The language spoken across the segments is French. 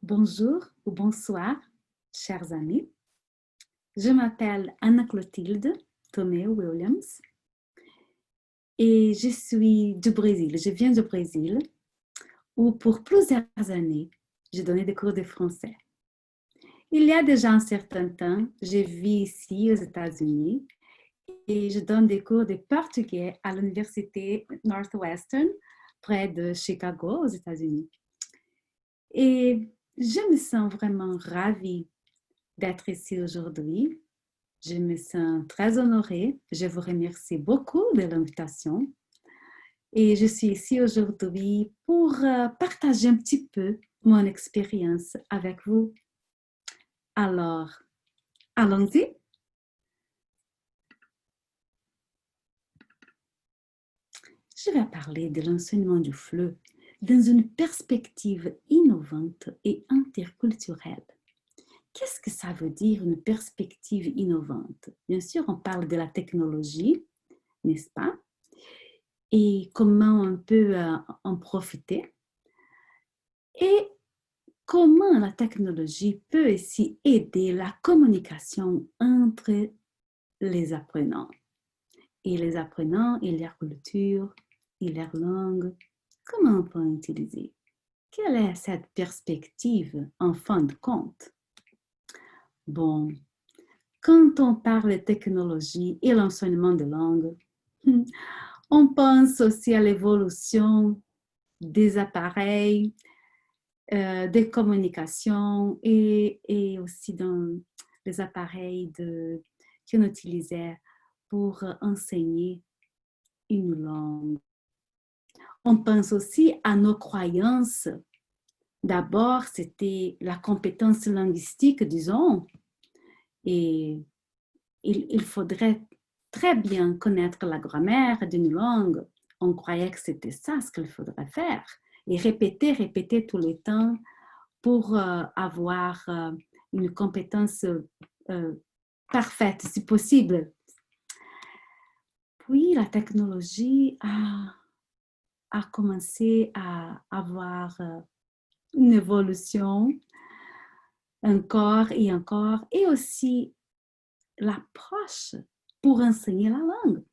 Bonjour ou bonsoir, chers amis. Je m'appelle Anna-Clotilde Tomeo-Williams et je suis du Brésil. Je viens du Brésil où pour plusieurs années, j'ai donné des cours de français. Il y a déjà un certain temps, je vis ici aux États-Unis et je donne des cours de portugais à l'Université Northwestern près de Chicago aux États-Unis. Et je me sens vraiment ravie d'être ici aujourd'hui. Je me sens très honorée. Je vous remercie beaucoup de l'invitation. Et je suis ici aujourd'hui pour partager un petit peu mon expérience avec vous. Alors, allons-y. Je vais parler de l'enseignement du FLE dans une perspective innovante et interculturelle. Qu'est-ce que ça veut dire une perspective innovante? Bien sûr, on parle de la technologie, n'est-ce pas? Et comment on peut en profiter. Et comment la technologie peut aussi aider la communication entre les apprenants. Et les apprenants et leur culture et leur langue, comment on peut utiliser? Quelle est cette perspective en fin de compte? Bon, quand on parle de technologie et l'enseignement de langue, on pense aussi à l'évolution des appareils, des communications et aussi dans les appareils qu'on utilisait pour enseigner une langue. On pense aussi à nos croyances. D'abord, c'était la compétence linguistique, disons, et il faudrait très bien connaître la grammaire d'une langue. On croyait que c'était ça ce qu'il faudrait faire. Et répéter tout le temps pour avoir une compétence parfaite, si possible. Puis la technologie a commencé à avoir une évolution encore, et aussi l'approche pour enseigner la langue.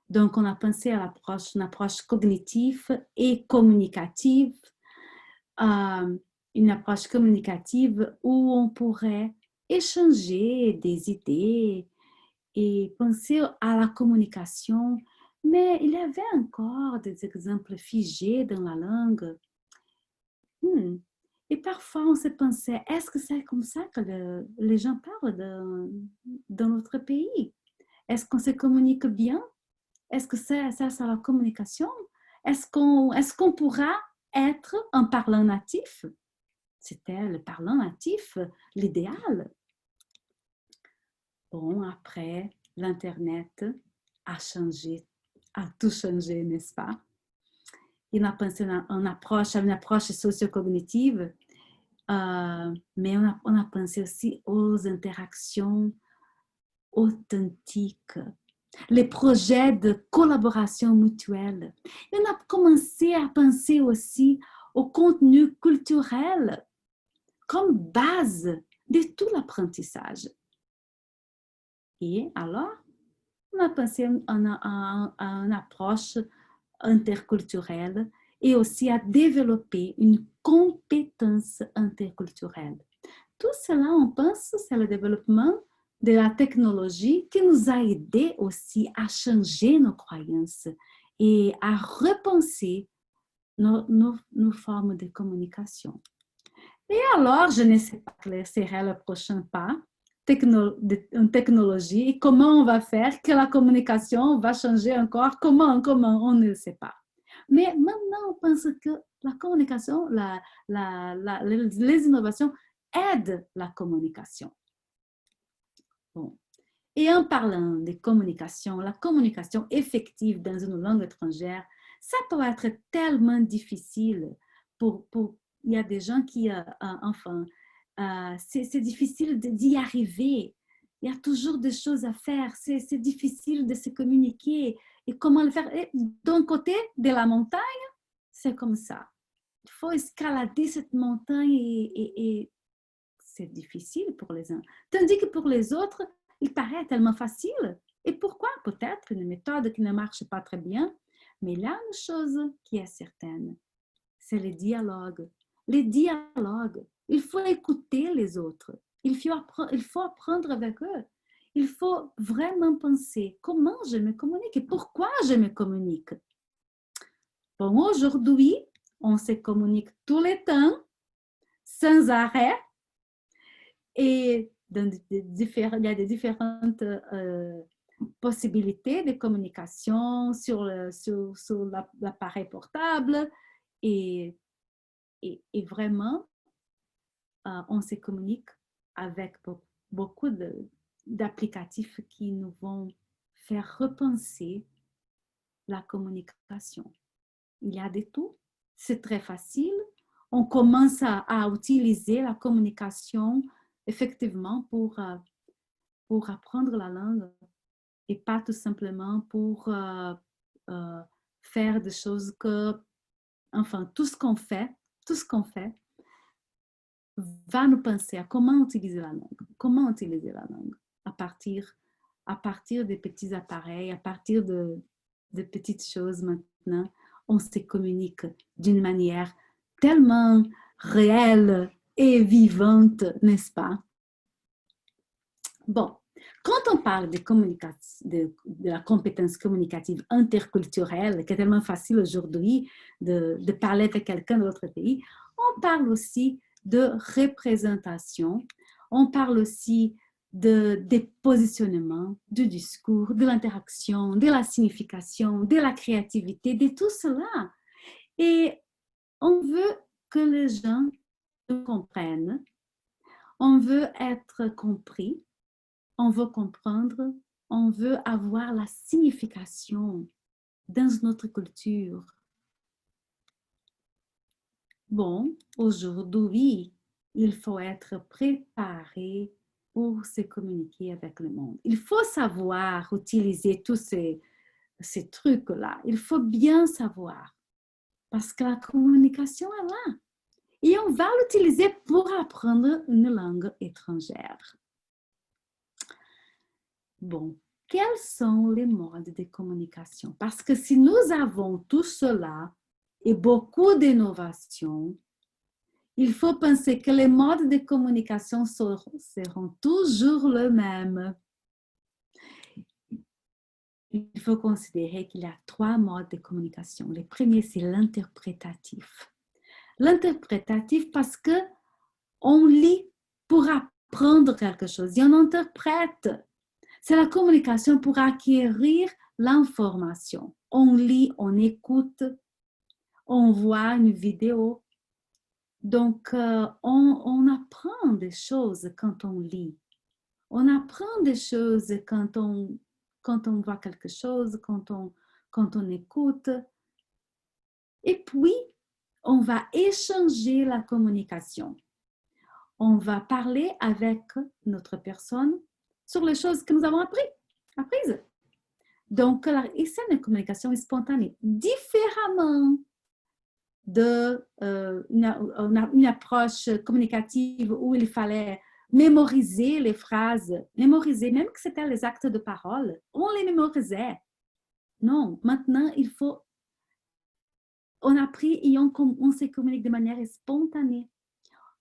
Donc, on a pensé à une approche cognitive et communicative, une approche communicative où on pourrait échanger des idées et penser à la communication, mais il y avait encore des exemples figés dans la langue. Et parfois, on se pensait, est-ce que c'est comme ça que les gens parlent dans notre pays? Est-ce qu'on se communique bien? Est-ce que c'est la communication? Est-ce qu'on pourra être un parlant natif? C'était le parlant natif, l'idéal. Bon, après, l'Internet a tout changé, n'est-ce pas? Il a pensé à une approche socio-cognitive, mais on a pensé aussi aux interactions authentiques, les projets de collaboration mutuelle. Et on a commencé à penser aussi au contenu culturel comme base de tout l'apprentissage. Et alors, on a pensé à une approche interculturelle et aussi à développer une compétence interculturelle. Tout cela, on pense, c'est le développement de la technologie qui nous a aidé aussi à changer nos croyances et à repenser nos formes de communication. Et alors, je ne sais pas quel serait le prochain pas en technologie et comment on va faire que la communication va changer encore, comment, on ne le sait pas. Mais maintenant, on pense que la communication, les innovations aident la communication. Bon. Et en parlant de communication, la communication effective dans une langue étrangère, ça peut être tellement difficile il y a des gens qui, c'est difficile d'y arriver. Il y a toujours des choses à faire. C'est difficile de se communiquer. Et comment le faire? D'un côté de la montagne, c'est comme ça. il faut escalader cette montagne et c'est difficile pour les uns. Tandis que pour les autres, il paraît tellement facile. Et pourquoi? Peut-être une méthode qui ne marche pas très bien. Mais il y a une chose qui est certaine, c'est le dialogue. Les dialogues, il faut écouter les autres. Il faut apprendre avec eux. Il faut vraiment penser comment je me communique et pourquoi je me communique. Bon, aujourd'hui, on se communique tout le temps, sans arrêt, et il y a des différentes possibilités de communication sur l'appareil portable et, et vraiment, on se communique avec beaucoup d'applicatifs qui nous vont faire repenser la communication. Il y a de tout, c'est très facile. On commence à utiliser la communication effectivement pour apprendre la langue et pas tout simplement pour faire des choses que, enfin, tout ce qu'on fait va nous penser à comment utiliser la langue à partir des petits appareils, à partir de petites choses maintenant, on se communique d'une manière tellement réelle et vivante, n'est-ce pas? Bon, quand on parle de la compétence communicative interculturelle, qui est tellement facile aujourd'hui de parler avec quelqu'un d'autre pays, on parle aussi de représentation, on parle aussi des positionnements, du discours, de l'interaction, de la signification, de la créativité, de tout cela. Et on veut que les gens nous comprennent, on veut être compris, on veut comprendre, on veut avoir la signification dans notre culture. Bon, aujourd'hui, il faut être préparé pour se communiquer avec le monde. Il faut savoir utiliser tous ces trucs-là. Il faut bien savoir parce que la communication est là. Et on va l'utiliser pour apprendre une langue étrangère. Bon, quels sont les modes de communication? Parce que si nous avons tout cela et beaucoup d'innovation, il faut penser que les modes de communication seront toujours les mêmes. Il faut considérer qu'il y a 3 modes de communication. Le premier, c'est l'interprétatif. L'interprétatif parce que on lit pour apprendre quelque chose et on interprète. C'est la communication pour acquérir l'information. On lit, on écoute, on voit une vidéo. Donc, on apprend des choses quand on lit. On apprend des choses quand on voit quelque chose, quand on écoute. Et puis, on va échanger la communication. On va parler avec notre personne sur les choses que nous avons apprises. Donc, et c'est une communication spontanée, différemment d'une approche communicative où il fallait mémoriser les phrases, mémoriser, même que c'était les actes de parole, on les mémorisait. Non, maintenant, on a appris et on se communique de manière spontanée.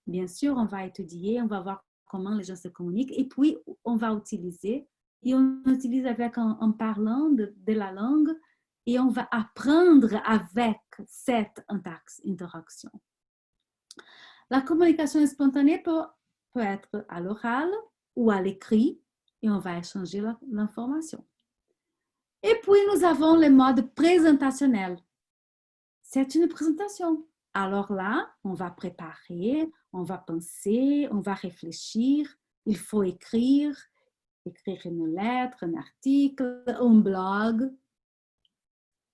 Bien sûr, on va étudier, on va voir comment les gens se communiquent et puis on va utiliser. Et on utilise en parlant de la langue et on va apprendre avec cette interaction. La communication spontanée peut être à l'oral ou à l'écrit et on va échanger l'information. Et puis, nous avons le mode présentationnel. C'est une présentation. Alors là, on va préparer, on va penser, on va réfléchir. Il faut écrire une lettre, un article, un blog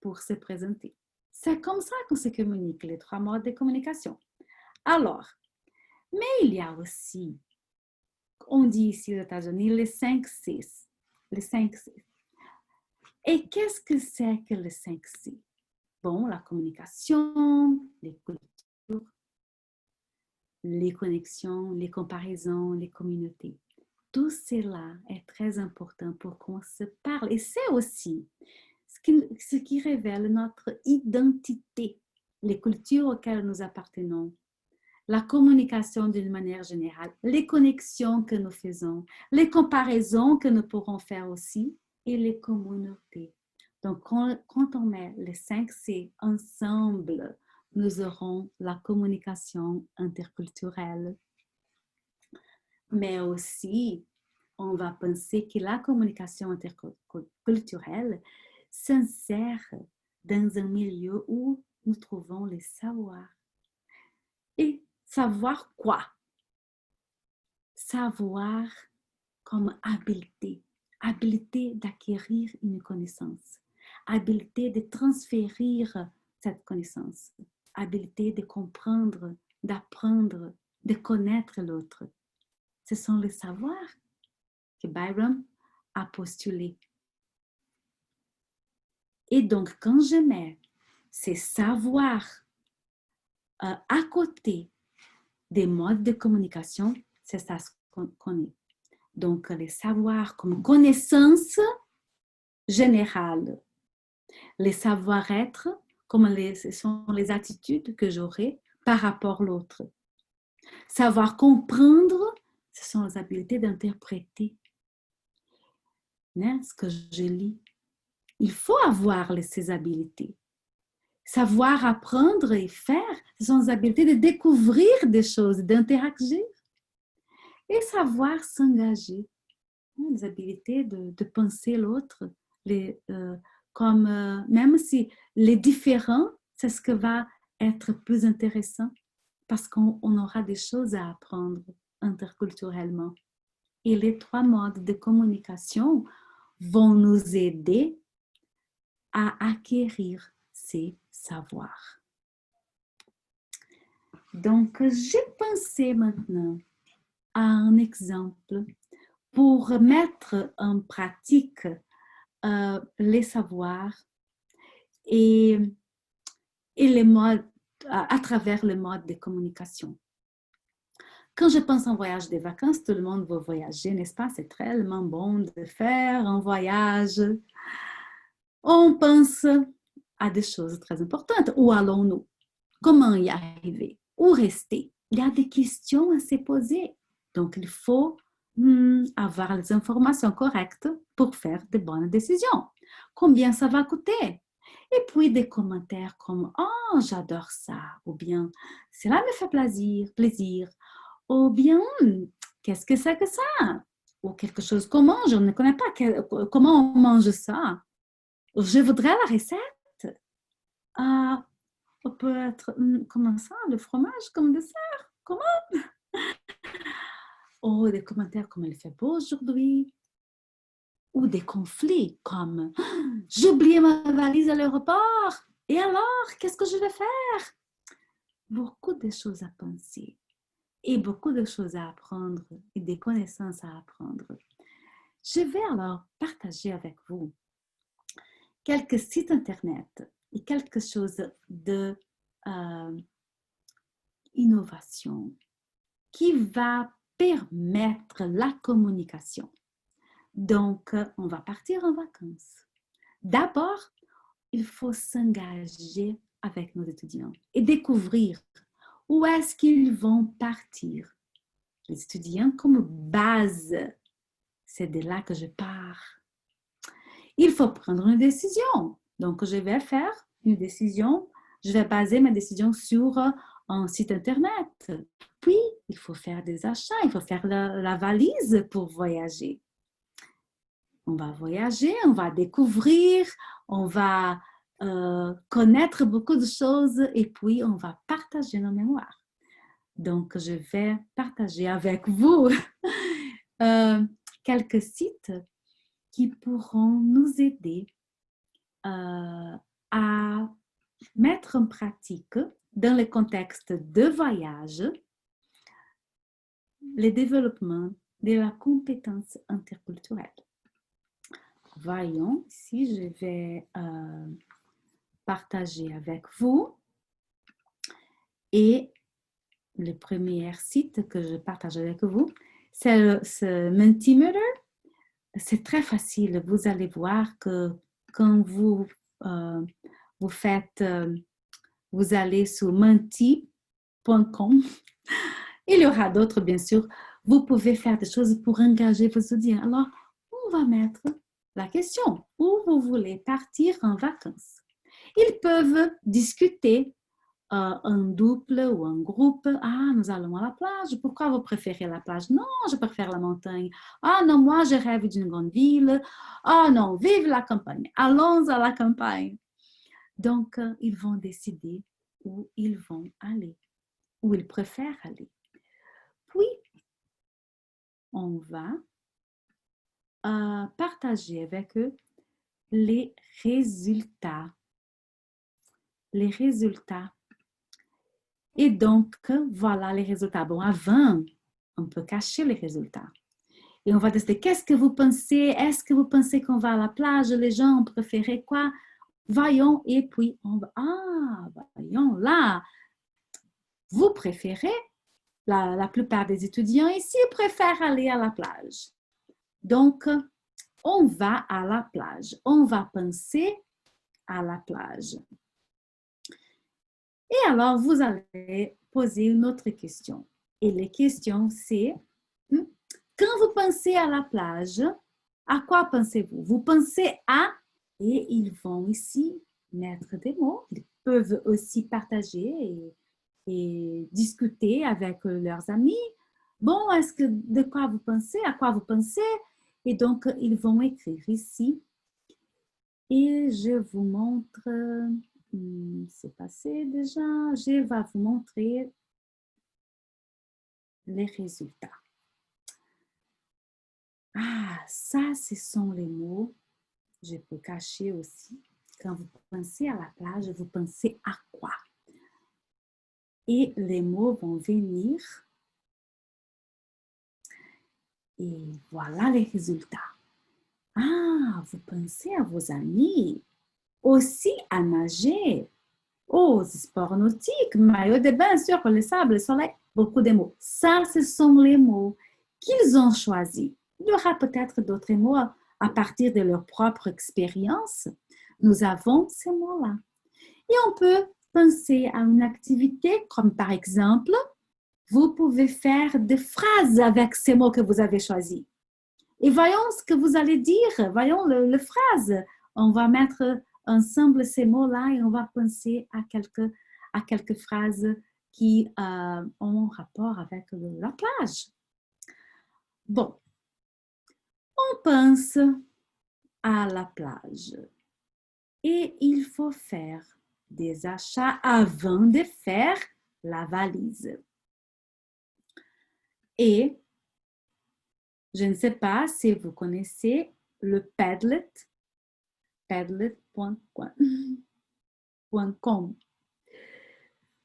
pour se présenter. C'est comme ça qu'on se communique, les 3 modes de communication. Alors, mais il y a aussi, on dit ici aux États-Unis, les 5 C. Les 5 C. Et qu'est-ce que c'est que les 5 C? Bon, la communication, l'écoute les connexions, les comparaisons, les communautés. Tout cela est très important pour qu'on se parle. Et c'est aussi ce qui révèle notre identité, les cultures auxquelles nous appartenons, la communication d'une manière générale, les connexions que nous faisons, les comparaisons que nous pourrons faire aussi et les communautés. Donc, quand on met les 5 C ensemble, nous aurons la communication interculturelle. Mais aussi, on va penser que la communication interculturelle s'insère dans un milieu où nous trouvons les savoirs. Et savoir quoi? Savoir comme habileté, habileté d'acquérir une connaissance, habileté de transférer cette connaissance, habileté de comprendre, d'apprendre, de connaître l'autre. Ce sont les savoirs que Byron a postulés. Et donc, quand je mets ces savoirs à côté des modes de communication, c'est ça qu'on est. Donc, les savoirs comme connaissance générale, les savoir-être comme ce sont les attitudes que j'aurai par rapport à l'autre. Savoir comprendre, ce sont les habiletés d'interpréter ce que je lis. Il faut avoir ces habiletés. Savoir apprendre et faire, ce sont les habiletés de découvrir des choses, d'interagir. Et savoir s'engager, les habiletés de penser l'autre, comme même si les différents, c'est ce qui va être plus intéressant parce qu'on aura des choses à apprendre interculturellement. Et les 3 modes de communication vont nous aider à acquérir ces savoirs. Donc, j'ai pensé maintenant à un exemple pour mettre en pratique les savoirs et les modes, à travers le mode de communication. Quand je pense en voyage des vacances, tout le monde veut voyager, n'est-ce pas? C'est tellement bon de faire un voyage. On pense à des choses très importantes. Où allons-nous? Comment y arriver? Où rester? Il y a des questions à se poser. Donc, il faut avoir les informations correctes pour faire de bonnes décisions. Combien ça va coûter? Et puis des commentaires comme « Oh, j'adore ça » ou bien « Cela me fait plaisir » ou bien « Qu'est-ce que c'est que ça ?» ou quelque chose « Comment? Je ne connais pas. Comment on mange ça? Je voudrais la recette. » peut être comment ça, le fromage comme dessert? Comment? Ou des commentaires comme il fait beau aujourd'hui. Ou des conflits comme j'ai oublié ma valise à l'aéroport. Et alors, qu'est-ce que je vais faire? Beaucoup de choses à penser et beaucoup de choses à apprendre et des connaissances à apprendre. Je vais alors partager avec vous quelques sites internet et quelque chose de innovation qui va permettre la communication. Donc, on va partir en vacances. D'abord, il faut s'engager avec nos étudiants et découvrir où est-ce qu'ils vont partir. Les étudiants comme base, c'est de là que je pars. Il faut prendre une décision. Donc, je vais faire une décision. Je vais baser ma décision sur un site internet. Puis, il faut faire des achats, il faut faire la valise pour voyager. On va voyager, on va découvrir, on va connaître beaucoup de choses et puis on va partager nos mémoires. Donc, je vais partager avec vous quelques sites qui pourront nous aider à mettre en pratique, dans le contexte de voyage, le développement de la compétence interculturelle. Voyons si je vais partager avec vous. Et le premier site que je partage avec vous, c'est ce Mentimeter. C'est très facile. Vous allez voir que quand euh, vous faites, vous allez sur menti.com, il y aura d'autres, bien sûr. Vous pouvez faire des choses pour engager vos audiences. Alors, on va mettre la question. Où vous voulez partir en vacances? Ils peuvent discuter un double ou un groupe. Ah, nous allons à la plage. Pourquoi vous préférez la plage? Non, je préfère la montagne. Ah non, moi, je rêve d'une grande ville. Ah non, vive la campagne. Allons à la campagne. Donc, ils vont décider où ils vont aller, où ils préfèrent aller. Puis, on va partager avec eux les résultats. Les résultats. Et donc, voilà les résultats. Bon, avant, on peut cacher les résultats. Et on va tester, qu'est-ce que vous pensez? Est-ce que vous pensez qu'on va à la plage? Les gens ont préféré quoi? Voyons, et puis on va, voyons, là, vous préférez, la plupart des étudiants ici préfèrent aller à la plage. Donc, on va à la plage. On va penser à la plage. Et alors, vous allez poser une autre question. Et les questions, c'est, quand vous pensez à la plage, à quoi pensez-vous? Vous pensez à, et ils vont ici mettre des mots. Ils peuvent aussi partager et discuter avec leurs amis. Bon, est-ce que de quoi vous pensez? À quoi vous pensez? Et donc, ils vont écrire ici. Et je vous montre, c'est passé déjà, je vais vous montrer les résultats. Ah, ça, ce sont les mots. Je peux cacher aussi. Quand vous pensez à la plage, vous pensez à quoi? Et les mots vont venir. Et voilà les résultats. Ah, vous pensez à vos amis, aussi à nager, aux sports nautiques, maillot de bain sur le sable, le soleil, beaucoup de mots. Ça, ce sont les mots qu'ils ont choisis. Il y aura peut-être d'autres mots à partir de leur propre expérience. Nous avons ces mots-là. Et on peut penser à une activité comme par exemple, vous pouvez faire des phrases avec ces mots que vous avez choisis. Et voyons ce que vous allez dire, voyons le phrase. On va mettre ensemble ces mots-là et on va penser à quelques phrases qui ont rapport avec la plage. Bon, on pense à la plage et il faut faire des achats avant de faire la valise. Et je ne sais pas si vous connaissez le Padlet, padlet.com.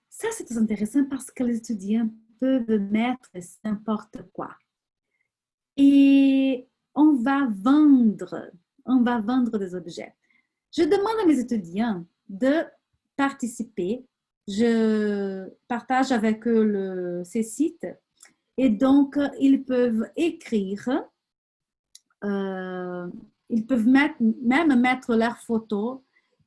Ça, c'est très intéressant parce que les étudiants peuvent mettre n'importe quoi. Et on va vendre des objets. Je demande à mes étudiants de participer. Je partage avec eux ces sites et donc ils peuvent écrire, ils peuvent même mettre leurs photos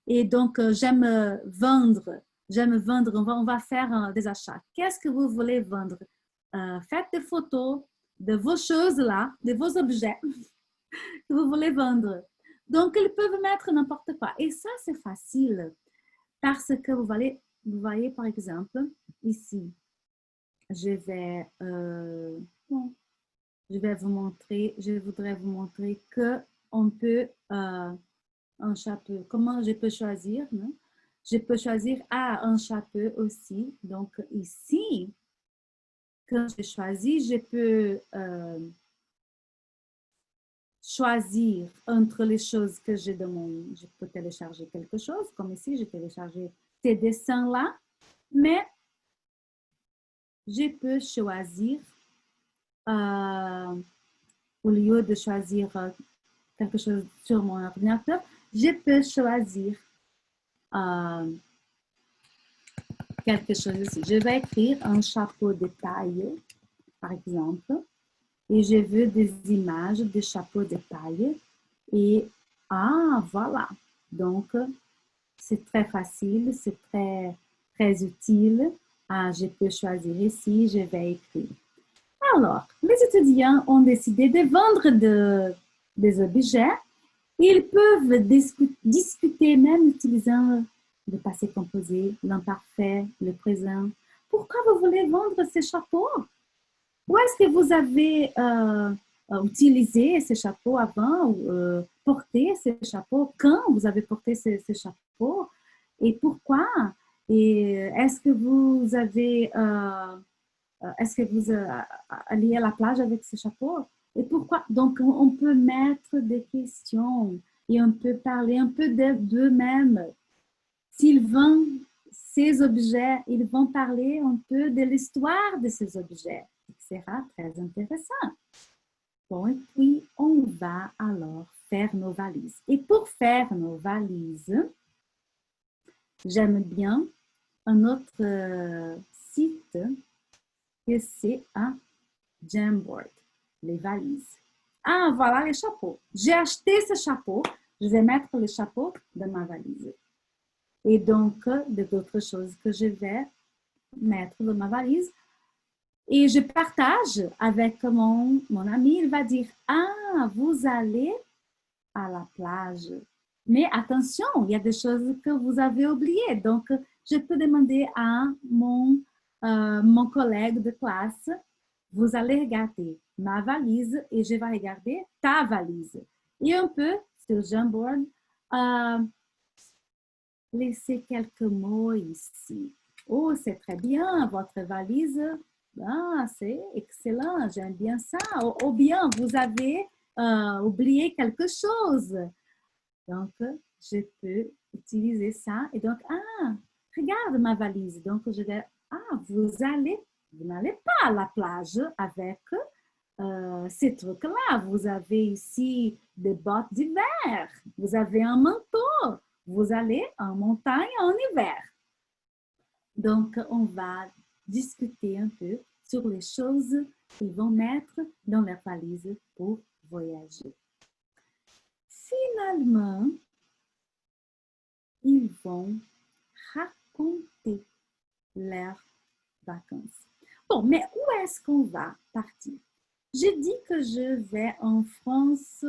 et donc j'aime vendre, on va faire des achats. Qu'est-ce que vous voulez vendre? Faites des photos de vos choses là, de vos objets que vous voulez vendre. Donc, ils peuvent mettre n'importe quoi. Et ça, c'est facile parce que vous voyez par exemple, ici, je vais vous montrer, je voudrais vous montrer que on peut, un chapeau, comment je peux choisir, non? Je peux choisir un chapeau aussi. Donc, ici, quand je choisis, je peux choisir entre les choses que je demande. Je peux télécharger quelque chose, comme ici, j'ai téléchargé ces dessins-là, mais je peux choisir, au lieu de choisir quelque chose sur mon ordinateur, je peux choisir quelque chose ici. Je vais écrire un chapeau de paille, par exemple, et je veux des images de chapeaux de paille. Et, voilà. Donc, c'est très facile, c'est très utile. Je peux choisir ici, je vais écrire. Alors, les étudiants ont décidé de vendre des objets. Ils peuvent discuter même utilisant le passé composé, l'imparfait, le présent. Pourquoi vous voulez vendre ces chapeaux? Où est-ce que vous avez utilisé ces chapeaux avant ou porté ces chapeaux? Quand vous avez porté ces chapeaux? Et pourquoi? Et est-ce que vous allez à la plage avec ces chapeaux? Et pourquoi? Donc, on peut mettre des questions et on peut parler un peu d'eux-mêmes. S'ils vendent ces objets, ils vont parler un peu de l'histoire de ces objets. Ce sera très intéressant. Bon, et puis, on va alors faire nos valises. Et pour faire nos valises, j'aime bien un autre site que c'est un Jamboard, les valises. Voilà les chapeaux. J'ai acheté ce chapeau. Je vais mettre le chapeau dans ma valise. Et donc, d'autres choses que je vais mettre dans ma valise. Et je partage avec mon ami. Il va dire, vous allez à la plage. Mais attention, il y a des choses que vous avez oubliées. Donc, je peux demander à mon collègue de classe, vous allez regarder ma valise et je vais regarder ta valise. Et on peut, sur Jamboard, laisser quelques mots ici. Oh, c'est très bien, votre valise. C'est excellent, j'aime bien ça. Ou bien, vous avez oublié quelque chose. Donc, je peux utiliser ça. Et donc, regarde ma valise. Donc, je vais, vous n'allez pas à la plage avec ces trucs-là. Vous avez ici des bottes d'hiver. Vous avez un manteau. Vous allez en montagne en hiver. Donc, on va discuter un peu sur les choses qu'ils vont mettre dans leur valise pour voyager. Finalement, ils vont raconter leurs vacances. Bon, mais où est-ce qu'on va partir? J'ai dit que je vais en France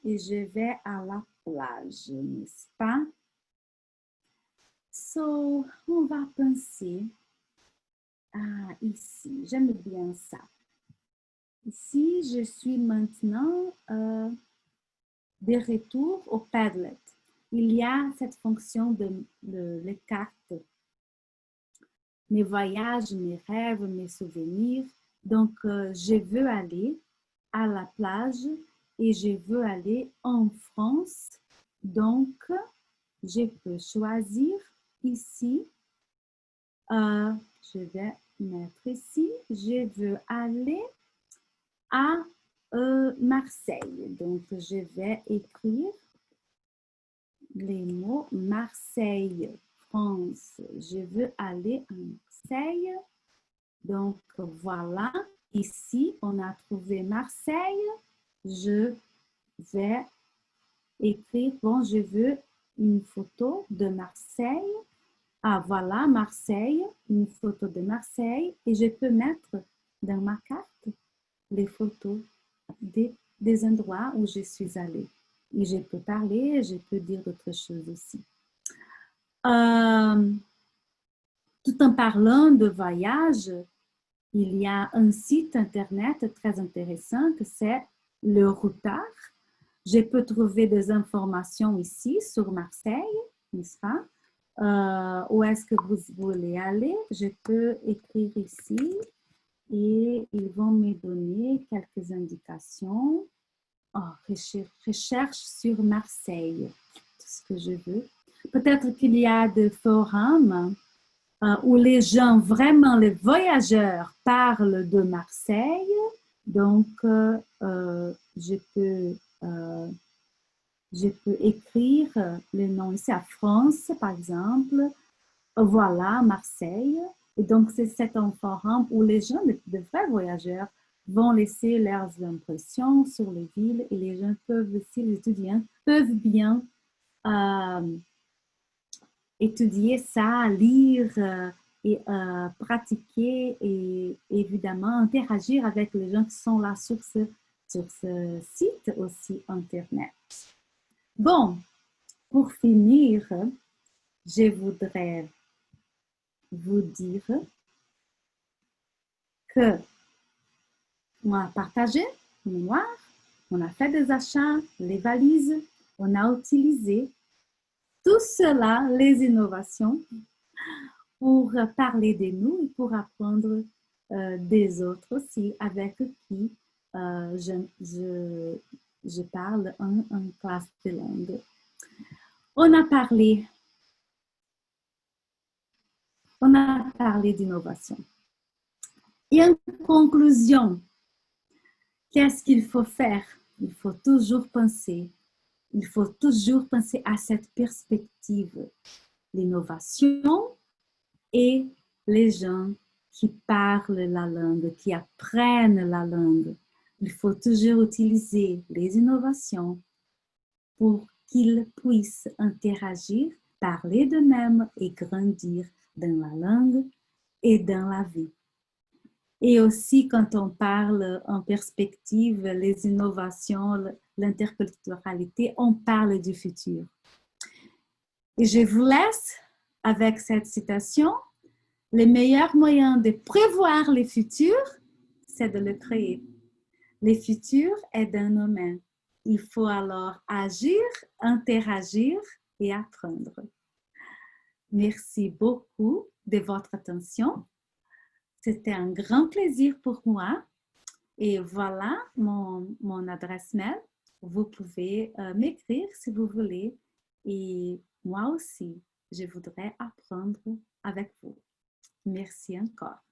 et je vais à la plage, n'est-ce pas? So, on va penser ici. J'aime bien ça. Ici, je suis maintenant de retour au Padlet. Il y a cette fonction de les cartes, mes voyages, mes rêves, mes souvenirs. Donc, je veux aller à la plage et je veux aller en France. Donc, je peux choisir ici. Je vais mettre ici. Je veux aller à Marseille. Donc, je vais écrire les mots Marseille, France. Je veux aller à Marseille. Donc, voilà. Ici, on a trouvé Marseille. Je vais écrire, bon, je veux une photo de Marseille. Voilà, Marseille, une photo de Marseille. Et je peux mettre dans ma carte les photos des endroits où je suis allée. Et je peux parler, je peux dire d'autres choses aussi. Tout en parlant de voyage, il y a un site internet très intéressant que c'est le Routard. Je peux trouver des informations ici sur Marseille, n'est-ce pas? Où est-ce que vous voulez aller? Je peux écrire ici et ils vont me donner quelques indications. Recherche sur Marseille, tout ce que je veux. Peut-être qu'il y a des forums où les gens, vraiment les voyageurs, parlent de Marseille. Donc, je peux écrire le nom ici à France, par exemple. voilà, Marseille. Et donc, c'est cet un forum où les gens, de vrais voyageurs, vont laisser leurs impressions sur les villes et les gens peuvent aussi, les étudiants peuvent bien euh, étudier ça, lire et pratiquer et évidemment interagir avec les gens qui sont là sur ce site aussi Internet. Bon, pour finir, je voudrais vous dire que on a partagé une mémoire, on a fait des achats, les valises, on a utilisé tout cela, les innovations, pour parler de nous et pour apprendre des autres aussi avec qui je parle en classe de langue. On a parlé d'innovation. Et en conclusion, qu'est-ce qu'il faut faire? Il faut toujours penser à cette perspective, l'innovation et les gens qui parlent la langue, qui apprennent la langue. Il faut toujours utiliser les innovations pour qu'ils puissent interagir, parler d'eux-mêmes et grandir dans la langue et dans la vie. Et aussi, quand on parle en perspective, les innovations, l'interculturalité, on parle du futur. Et je vous laisse avec cette citation. Le meilleur moyen de prévoir le futur, c'est de le créer. Le futur est dans nos mains. Il faut alors agir, interagir et apprendre. Merci beaucoup de votre attention. C'était un grand plaisir pour moi. Et voilà mon adresse mail. Vous pouvez m'écrire si vous voulez. Et moi aussi, je voudrais apprendre avec vous. Merci encore.